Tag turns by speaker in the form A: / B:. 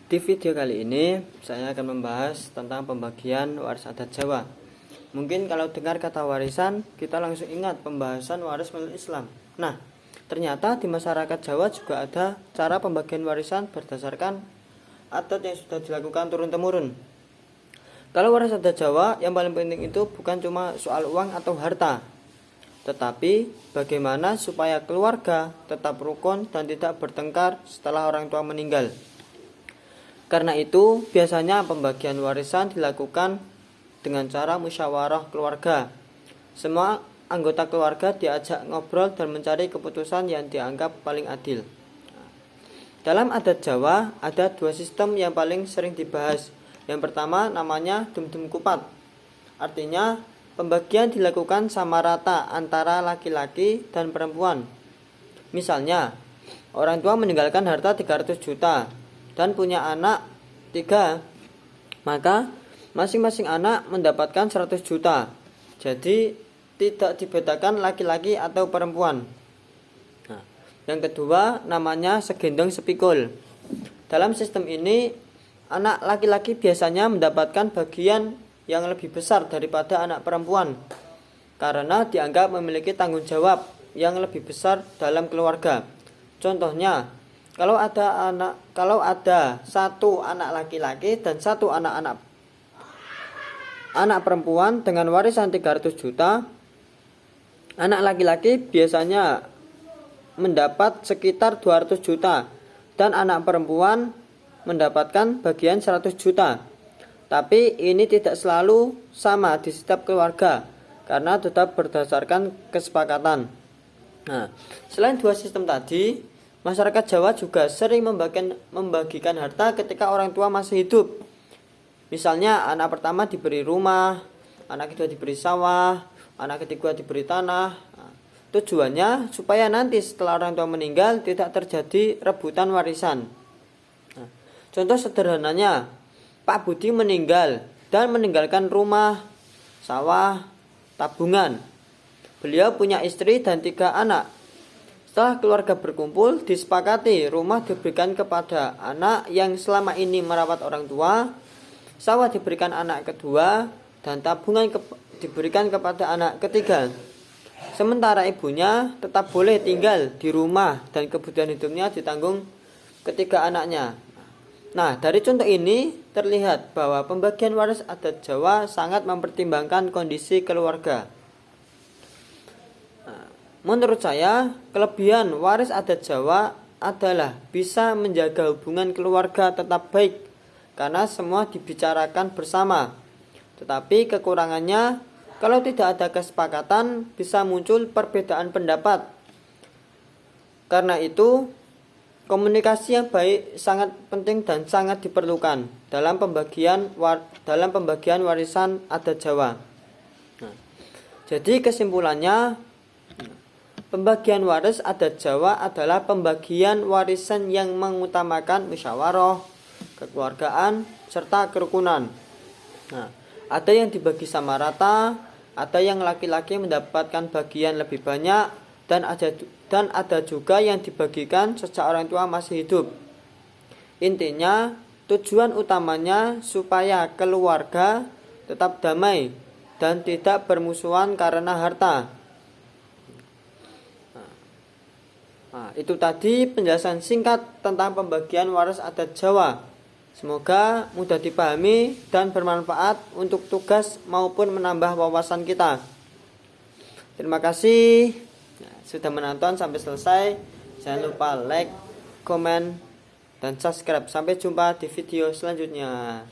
A: Di video kali ini saya akan membahas tentang pembagian waris adat Jawa. Mungkin kalau dengar kata warisan, kita langsung ingat pembahasan waris menurut Islam. Nah, ternyata di masyarakat Jawa juga ada cara pembagian warisan berdasarkan adat yang sudah dilakukan turun-temurun. Kalau waris adat Jawa, yang paling penting itu bukan cuma soal uang atau harta, tetapi bagaimana supaya keluarga tetap rukun dan tidak bertengkar setelah orang tua meninggal. Karena itu, biasanya pembagian warisan dilakukan dengan cara musyawarah keluarga. Semua anggota keluarga diajak ngobrol dan mencari keputusan yang dianggap paling adil. Dalam adat Jawa, ada dua sistem yang paling sering dibahas. Yang pertama namanya dum-dum kupat. Artinya, pembagian dilakukan sama rata antara laki-laki dan perempuan. Misalnya, orang tua meninggalkan harta 300 juta. Dan punya anak 3, maka masing-masing anak mendapatkan 100 juta. Jadi tidak dibedakan laki-laki atau perempuan. Nah, yang kedua namanya segendong sepikul. Dalam sistem ini, anak laki-laki biasanya mendapatkan bagian yang lebih besar daripada anak perempuan karena dianggap memiliki tanggung jawab yang lebih besar dalam keluarga. Contohnya, kalau ada satu anak laki-laki dan satu anak perempuan dengan warisan 300 juta, anak laki-laki biasanya mendapat sekitar 200 juta dan anak perempuan mendapatkan bagian 100 juta. Tapi ini tidak selalu sama di setiap keluarga karena tetap berdasarkan kesepakatan. Nah, selain dua sistem tadi, masyarakat Jawa juga sering membagikan harta ketika orang tua masih hidup. Misalnya anak pertama diberi rumah, anak kedua diberi sawah, anak ketiga diberi tanah. Tujuannya supaya nanti setelah orang tua meninggal tidak terjadi rebutan warisan. Contoh sederhananya, Pak Budi meninggal dan meninggalkan rumah, sawah, tabungan. Beliau punya istri dan 3 anak. Setelah keluarga berkumpul, disepakati rumah diberikan kepada anak yang selama ini merawat orang tua, sawah diberikan anak kedua, dan tabungan diberikan kepada anak ketiga. Sementara ibunya tetap boleh tinggal di rumah dan kebutuhan hidupnya ditanggung ketiga anaknya. Nah, dari contoh ini terlihat bahwa pembagian waris adat Jawa sangat mempertimbangkan kondisi keluarga. Menurut saya, kelebihan waris adat Jawa adalah bisa menjaga hubungan keluarga tetap baik karena semua dibicarakan bersama. Tetapi kekurangannya, kalau tidak ada kesepakatan, bisa muncul perbedaan pendapat. Karena itu, komunikasi yang baik sangat penting dan sangat diperlukan dalam pembagian warisan adat Jawa. Nah, jadi kesimpulannya, pembagian waris adat Jawa adalah pembagian warisan yang mengutamakan musyawarah, kekeluargaan, serta kerukunan. Nah, ada yang dibagi sama rata, ada yang laki-laki mendapatkan bagian lebih banyak, dan ada juga yang dibagikan sejak orang tua masih hidup. Intinya, tujuan utamanya supaya keluarga tetap damai dan tidak bermusuhan karena harta. Nah, itu tadi penjelasan singkat tentang pembagian waris adat Jawa. Semoga mudah dipahami dan bermanfaat untuk tugas maupun menambah wawasan kita. Terima kasih sudah menonton sampai selesai. Jangan lupa like, komen, dan subscribe. Sampai jumpa di video selanjutnya.